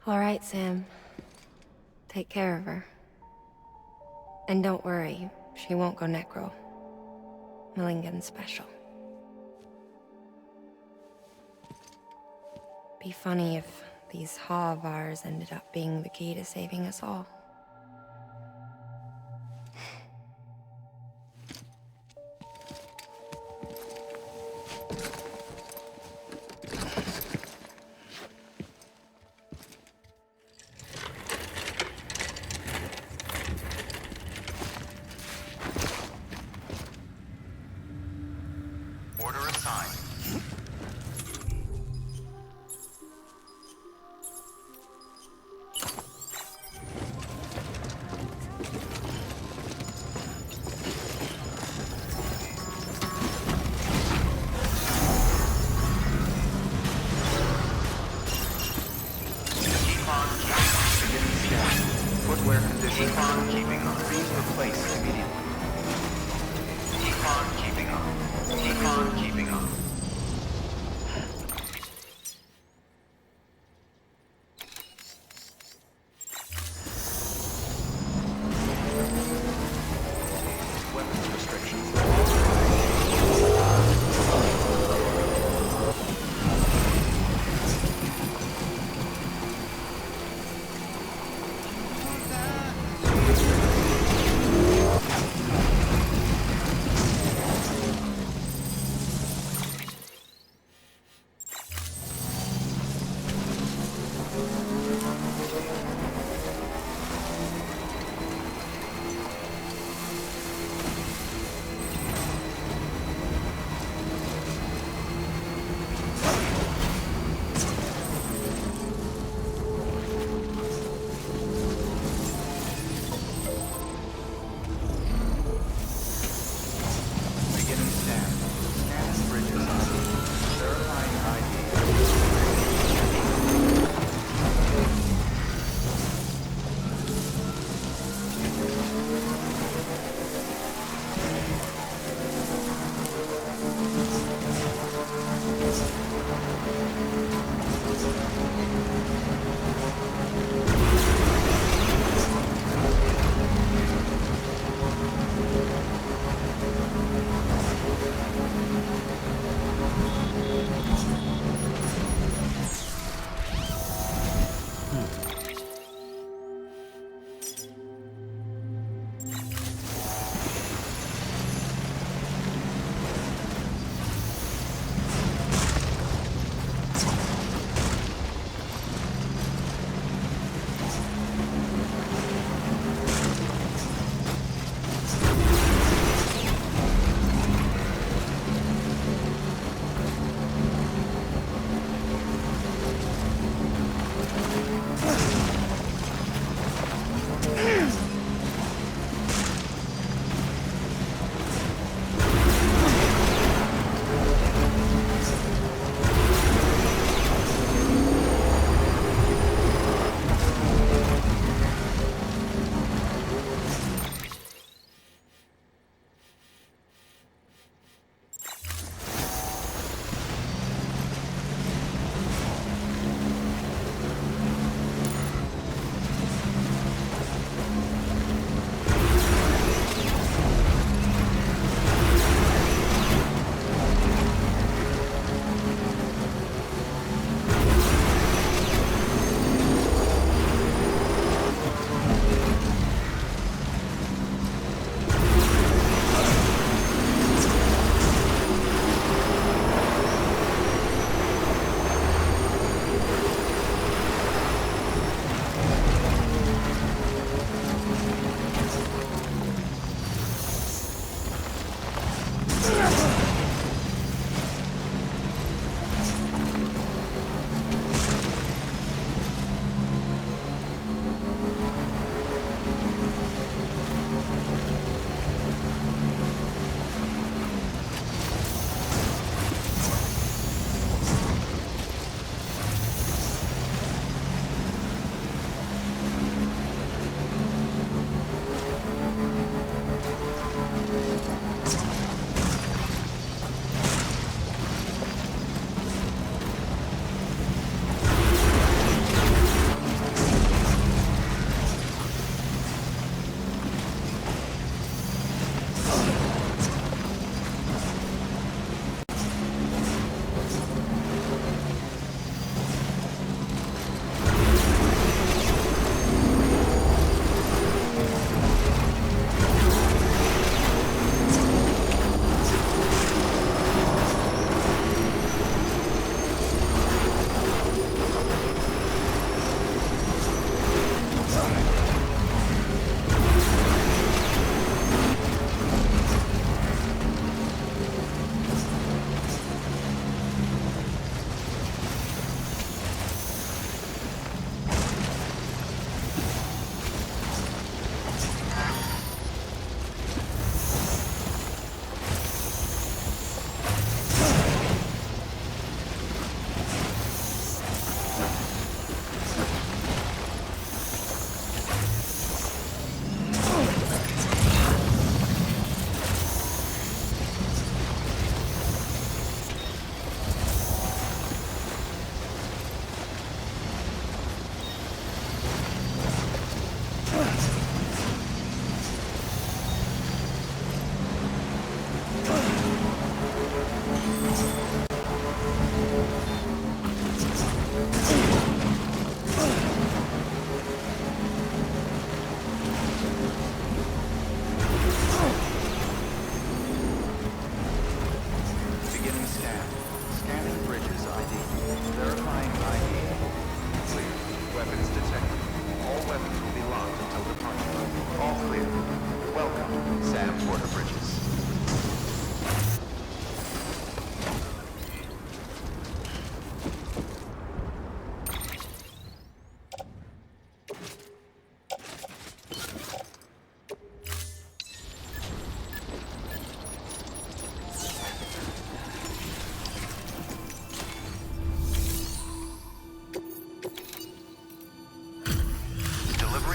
All right, Sam. Take care of her. And don't worry, she won't go necro. Millingen's special. Be funny if these Ha of ours ended up being the key to saving us all. Order assigned. Footwear condition. Decon keeping on. Please replace immediately. Decon keeping on. Decon keeping on. Weapons restrictions.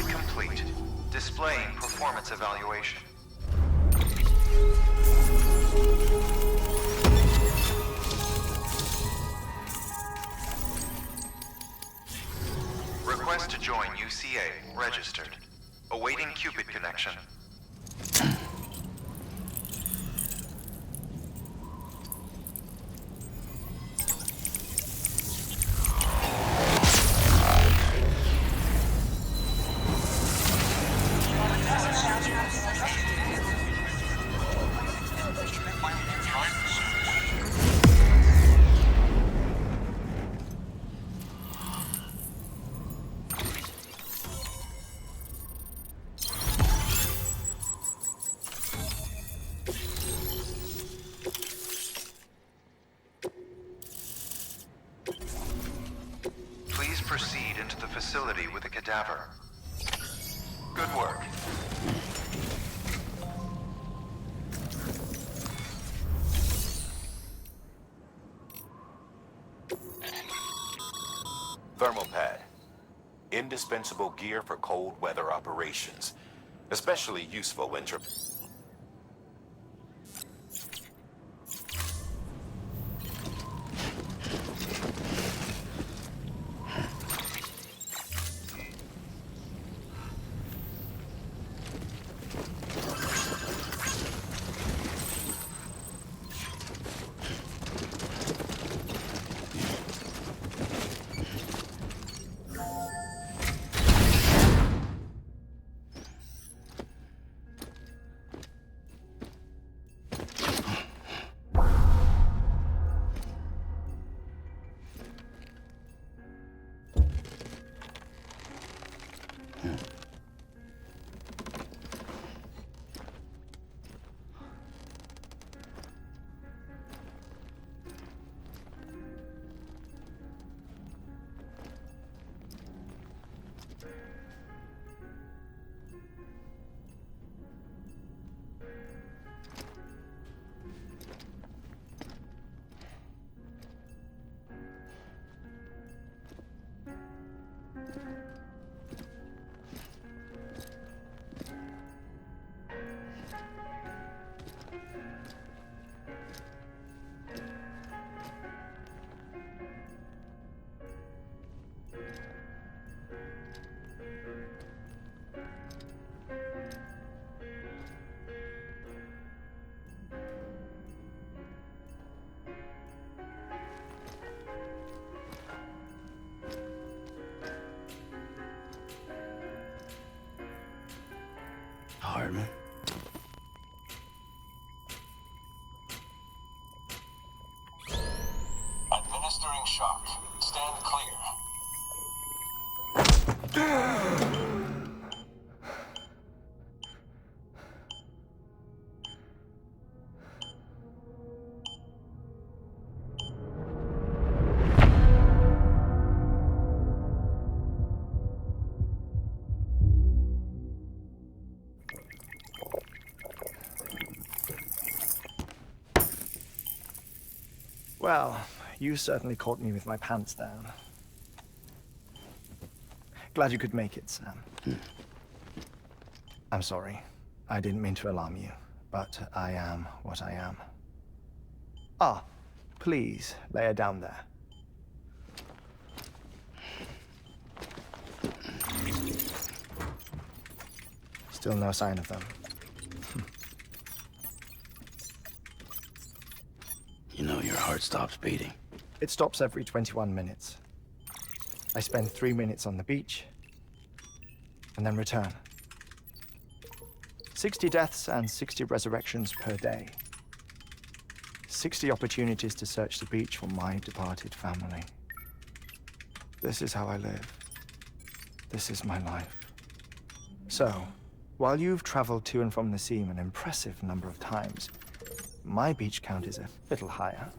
complete. Displaying performance evaluation. Request to join UCA. Registered. Awaiting Cupid connection. Please proceed into the facility with a cadaver. Good work. Thermal pad. Indispensable gear for cold weather operations. Especially useful when Hardman. Administering shock. Stand clear. Well, you certainly caught me with my pants down. Glad you could make it, Sam. I'm sorry. I didn't mean to alarm you, but I am what I am. Ah, please, lay her down there. Still no sign of them. You know your heart stops beating. It stops every 21 minutes. I spend 3 minutes on the beach, and then return. 60 deaths and 60 resurrections per day. 60 opportunities to search the beach for my departed family. This is how I live. This is my life. So, while you've traveled to and from the scene an impressive number of times, my beach count is a little higher.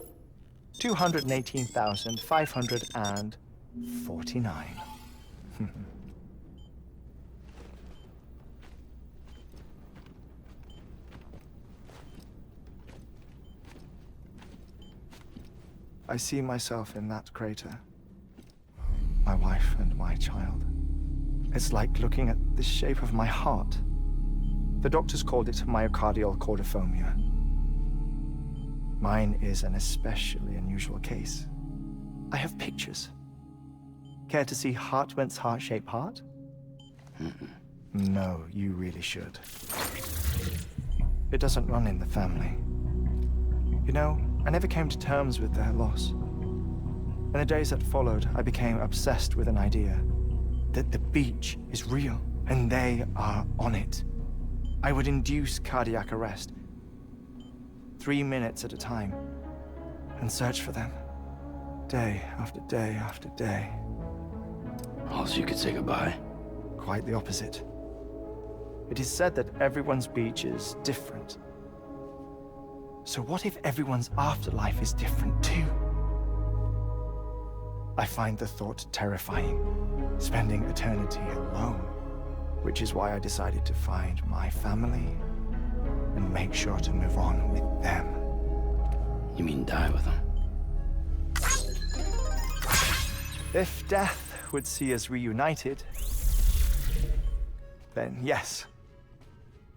218,549. I see myself in that crater. My wife and my child. It's like looking at the shape of my heart. The doctors called it myocardial cordiformia. Mine is an especially unusual case. I have pictures. Care to see Hartmut's heart-shaped heart? No, you really should. It doesn't run in the family. You know, I never came to terms with their loss. In the days that followed, I became obsessed with an idea that the beach is real, and they are on it. I would induce cardiac arrest, 3 minutes at a time, and search for them, day after day after day. Also, you could say goodbye. Quite the opposite. It is said that everyone's beach is different. So what if everyone's afterlife is different too? I find the thought terrifying, spending eternity alone, which is why I decided to find my family and make sure to move on with them. You mean die with them? If death would see us reunited, then yes.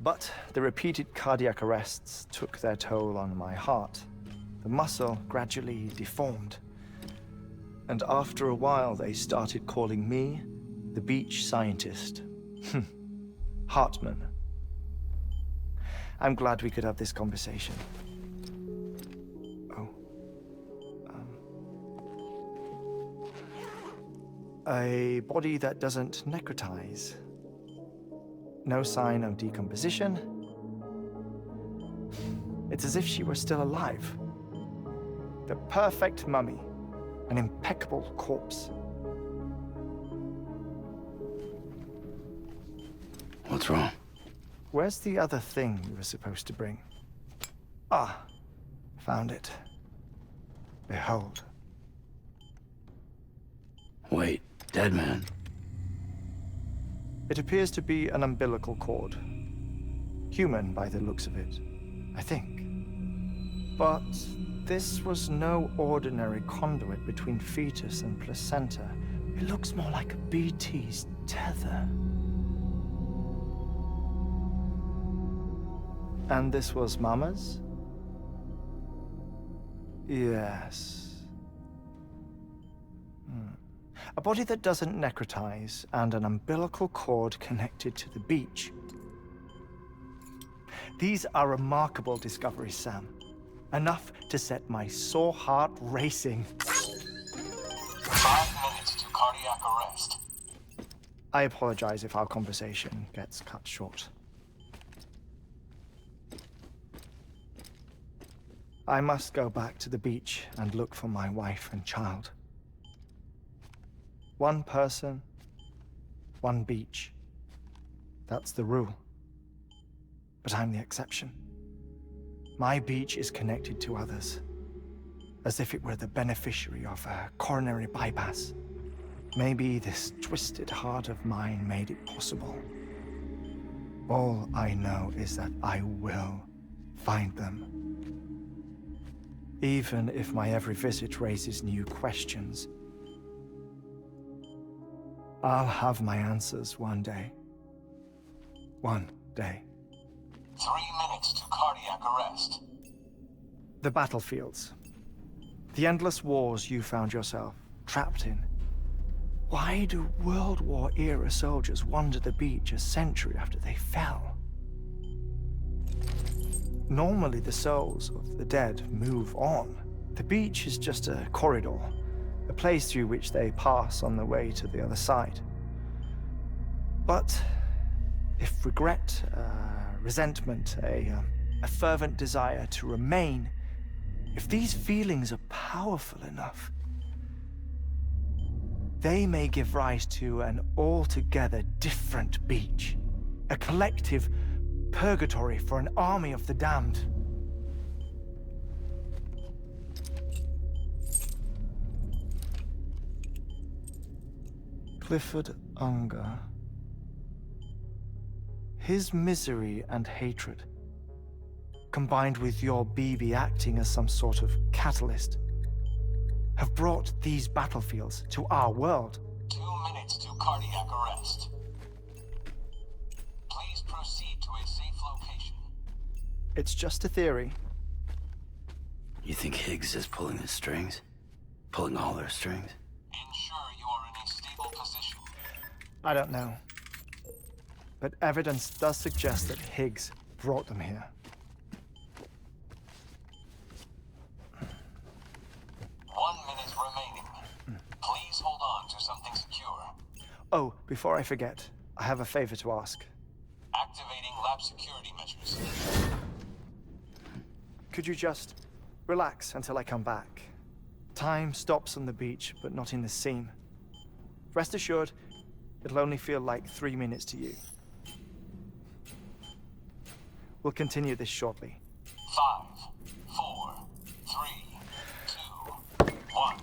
But the repeated cardiac arrests took their toll on my heart. The muscle gradually deformed. And after a while, they started calling me the beach scientist. Hartman. I'm glad we could have this conversation. Oh. A body that doesn't necrotize. No sign of decomposition. It's as if she were still alive. The perfect mummy. An impeccable corpse. What's wrong? Where's the other thing you were supposed to bring? Ah, found it. Behold. Wait, dead man? It appears to be an umbilical cord. Human by the looks of it, I think. But this was no ordinary conduit between fetus and placenta. It looks more like a BT's tether. And this was Mama's? Yes. A body that doesn't necrotize and an umbilical cord connected to the beach. These are remarkable discoveries, Sam. Enough to set my sore heart racing. 5 minutes to cardiac arrest. I apologize if our conversation gets cut short. I must go back to the beach and look for my wife and child. One person, one beach. That's the rule. But I'm the exception. My beach is connected to others, as if it were the beneficiary of a coronary bypass. Maybe this twisted heart of mine made it possible. All I know is that I will find them. Even if my every visit raises new questions, I'll have my answers one day. One day. 3 minutes to cardiac arrest. The battlefields. The endless wars you found yourself trapped in. Why do World War-era soldiers wander the beach a century after they fell? Normally the souls of the dead move on. The beach is just a corridor, a place through which they pass on the way to the other side. But if regret, resentment, a fervent desire to remain, if these feelings are powerful enough, they may give rise to an altogether different beach, a collective purgatory for an army of the damned. Clifford Unger. His misery and hatred, combined with your BB acting as some sort of catalyst, have brought these battlefields to our world. 2 minutes to cardiac arrest. proceed to a safe location. It's just a theory. You think Higgs is pulling the strings? Pulling all their strings? Ensure you are in a stable position. I don't know. But evidence does suggest that Higgs brought them here. 1 minute remaining. Please hold on to something secure. Oh, before I forget, I have a favor to ask. Activating lab security measures. Could you just relax until I come back? Time stops on the beach, but not in the scene. Rest assured, it'll only feel like 3 minutes to you. We'll continue this shortly. 5, 4, 3, 2, 1.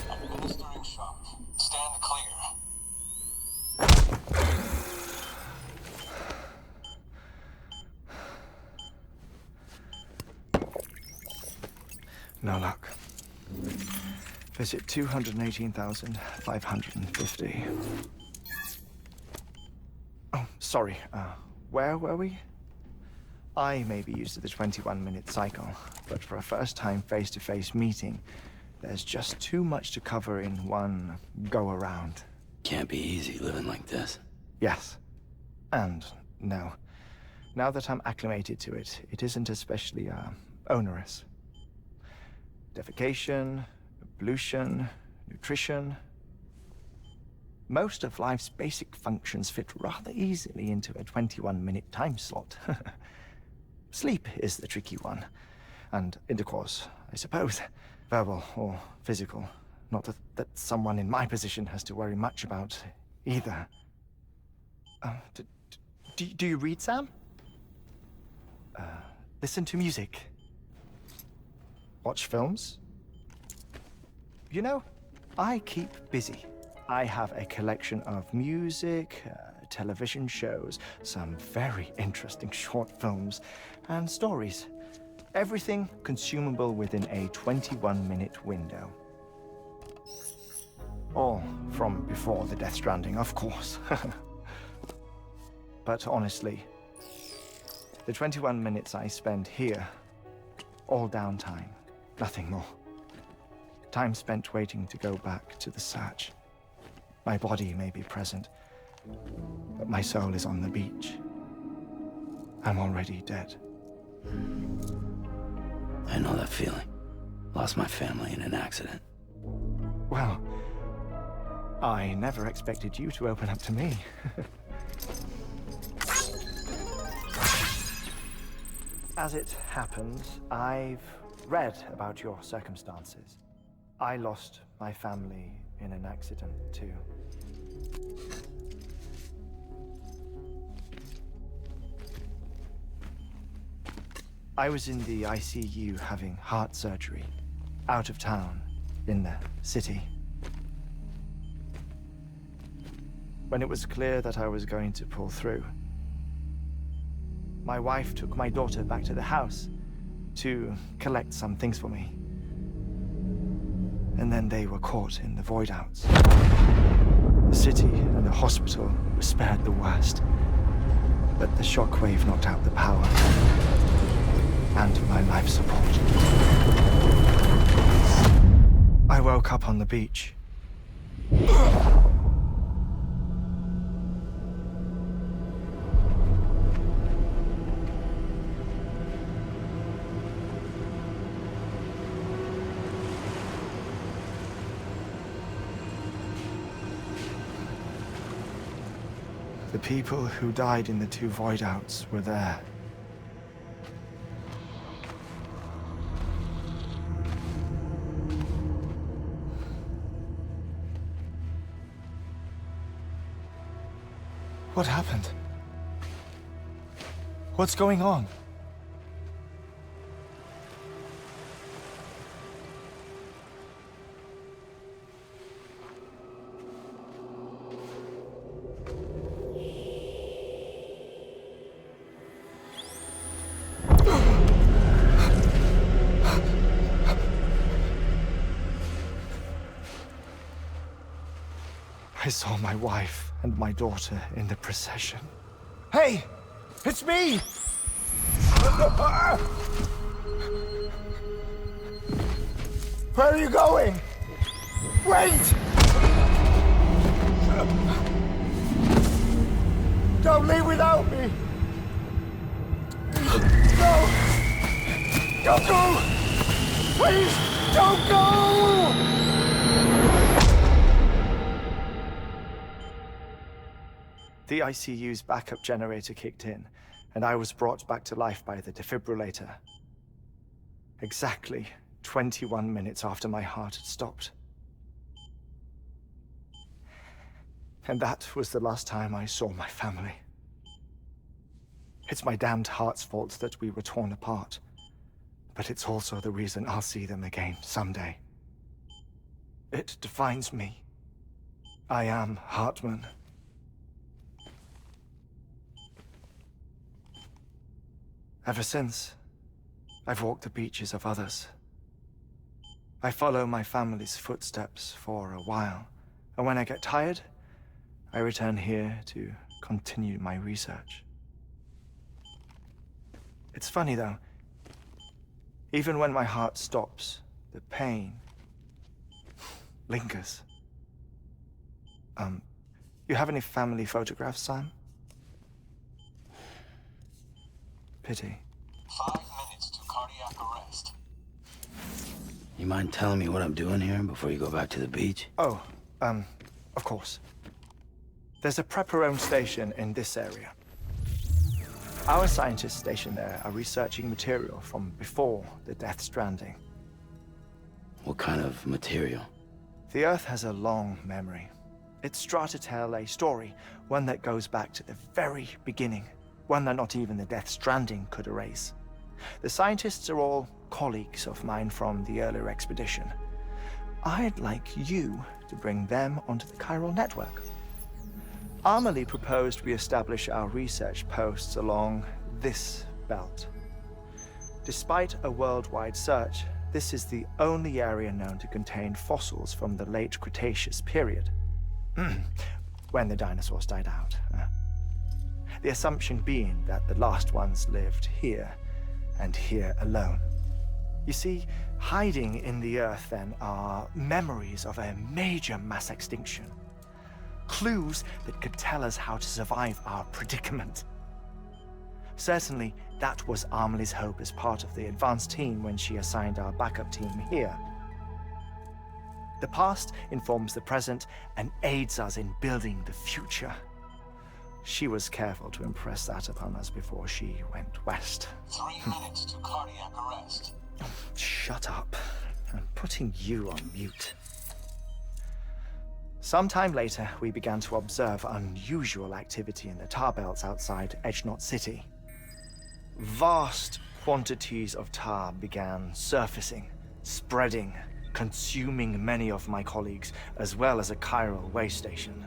Administering shock. Stand clear. No luck. Visit 218,550. Oh, sorry. Where were we? I may be used to the 21-minute cycle, but for a first-time face-to-face meeting, there's just too much to cover in one go-around. Can't be easy living like this. Yes. And no. Now that I'm acclimated to it, it isn't especially, onerous. Defecation, ablution, nutrition. Most of life's basic functions fit rather easily into a 21-minute time slot. Sleep is the tricky one. And intercourse, I suppose. Verbal or physical. Not that someone in my position has to worry much about either. Do you read, Sam? Listen to music? Watch films? You know, I keep busy. I have a collection of music, television shows, some very interesting short films, and stories. Everything consumable within a 21-minute window. All from before the Death Stranding, of course. But honestly, the 21 minutes I spend here, all downtime, nothing more. Time spent waiting to go back to the search. My body may be present, but my soul is on the beach. I'm already dead. I know that feeling. Lost my family in an accident. Well, I never expected you to open up to me. As it happens, I've read about your circumstances. I lost my family in an accident, too. I was in the ICU having heart surgery, out of town, in the city. When it was clear that I was going to pull through, my wife took my daughter back to the house to collect some things for me. And then they were caught in the void-outs. The city and the hospital were spared the worst, but the shockwave knocked out the power and my life support. I woke up on the beach. The people who died in the two void-outs were there. What happened? What's going on? I saw my wife and my daughter in the procession. Hey! It's me! Where are you going? Wait! Don't leave without me! No! Don't go! Please, don't go! The ICU's backup generator kicked in, and I was brought back to life by the defibrillator. Exactly 21 minutes after my heart had stopped. And that was the last time I saw my family. It's my damned heart's fault that we were torn apart, but it's also the reason I'll see them again someday. It defines me. I am Hartman. Ever since, I've walked the beaches of others. I follow my family's footsteps for a while, and when I get tired, I return here to continue my research. It's funny though, even when my heart stops, the pain lingers. You have any family photographs, Sam? Pity. 5 minutes to cardiac arrest. You mind telling me what I'm doing here before you go back to the beach? Oh, of course. There's a prepper-owned station in this area. Our scientists stationed there are researching material from before the Death Stranding. What kind of material? The Earth has a long memory. It's trying to tell a story, one that goes back to the very beginning, one that not even the Death Stranding could erase. The scientists are all colleagues of mine from the earlier expedition. I'd like you to bring them onto the chiral network. Amelie proposed we establish our research posts along this belt. Despite a worldwide search, this is the only area known to contain fossils from the late Cretaceous period, when the dinosaurs died out. The assumption being that the last ones lived here, and here alone. You see, hiding in the Earth then are memories of a major mass extinction. Clues that could tell us how to survive our predicament. Certainly, that was Amelie's hope as part of the advanced team when she assigned our backup team here. The past informs the present and aids us in building the future. She was careful to impress that upon us before she went west. 3 minutes to cardiac arrest. Shut up. I'm putting you on mute. Sometime later, we began to observe unusual activity in the tar belts outside Edgenot City. Vast quantities of tar began surfacing, spreading, consuming many of my colleagues, as well as a chiral way station.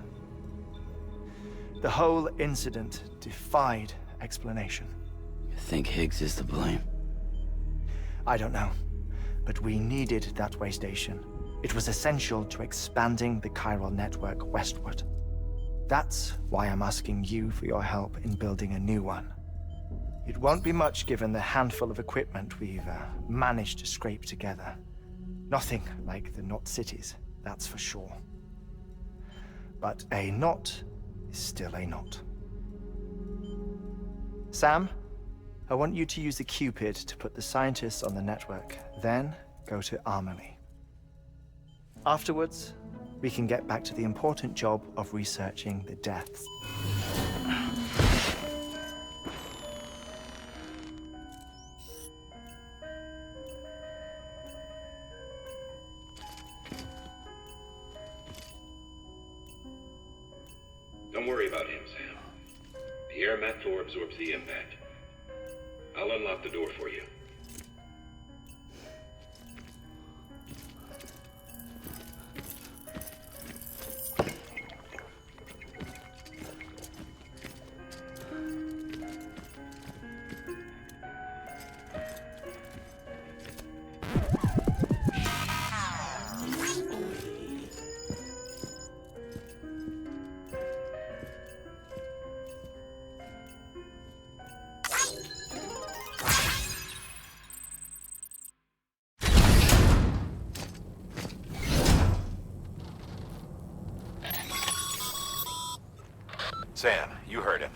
The whole incident defied explanation. You think Higgs is to blame? I don't know, but we needed that way station. It was essential to expanding the chiral network westward. That's why I'm asking you for your help in building a new one. It won't be much given the handful of equipment we've managed to scrape together. Nothing like the knot cities, that's for sure. But a knot is still a knot. Sam, I want you to use the Cupid to put the scientists on the network, then go to Amelie. Afterwards, we can get back to the important job of researching the deaths. Don't worry about him, Sam. The air mat floor absorbs the impact. I'll unlock the door for you. Sam, you heard him.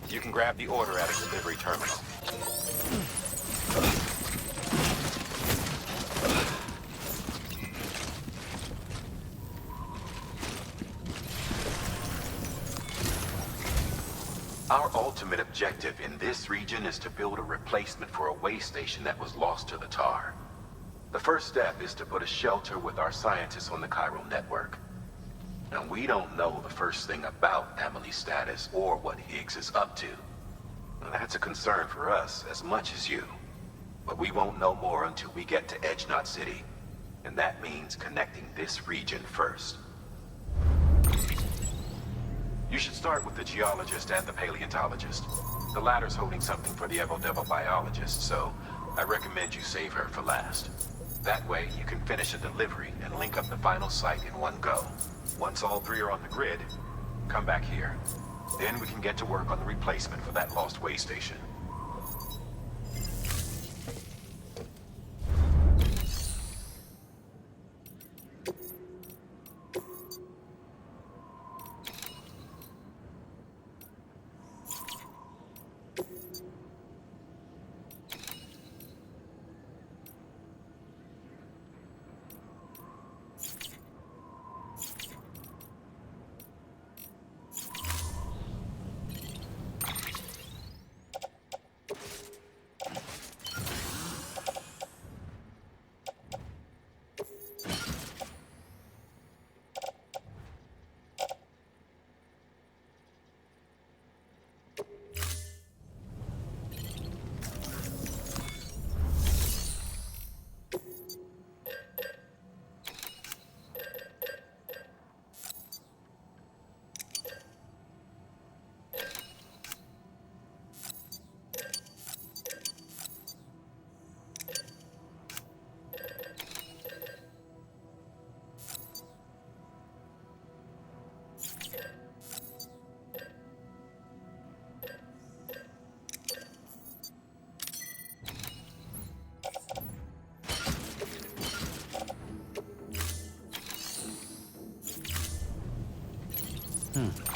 You can grab the order at a delivery terminal. Our ultimate objective in this region is to build a replacement for a way station that was lost to the tar. The first step is to put a shelter with our scientists on the chiral network. Now, we don't know the first thing about Amelie's status or what Higgs is up to. Now, that's a concern for us as much as you. But we won't know more until we get to Edgenot City. And that means connecting this region first. You should start with the geologist and the paleontologist. The latter's holding something for the Evo-Devo biologist, so I recommend you save her for last. That way, you can finish a delivery and link up the final site in one go. Once all three are on the grid, come back here. Then we can get to work on the replacement for that lost way station. Hmm.